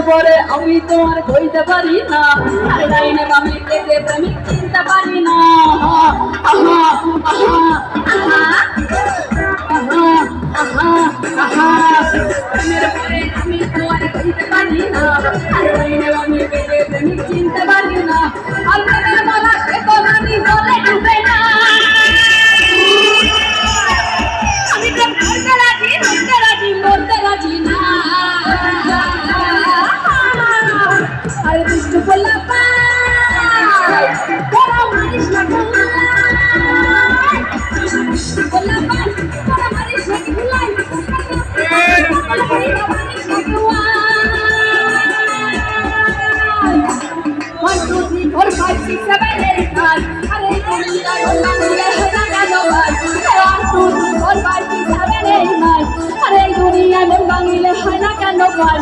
পরে আমি তোমার কইতে পারি না, আরে লাইনে আমি দেখে প্রেমিক চিনতে পারি না। আহা আহা আহা আহা আহা আহা প্রেমের পরে আমি তোমার কইতে পারি না, আরে লাইনে আমি দেখে প্রেমিক চিনতে পারি না। আপনাদের মালা সে তো আমি বলে ডুবে না, আমি তো করতে রাজি মরতে রাজি না। আরে দুষ্ট বলা পাই তোরা মারিস না বলা পাই তোরা মারিস না ভুলাই 1 2 3 4 5 6 7 8 9 আরে দুনিয়া ওলা মিলে হতা গেলো ভাই 1 2 3 4 5 6 7 8 9 আরে দুনিয়া মন ভাঙিলে হয় না কেন ভাই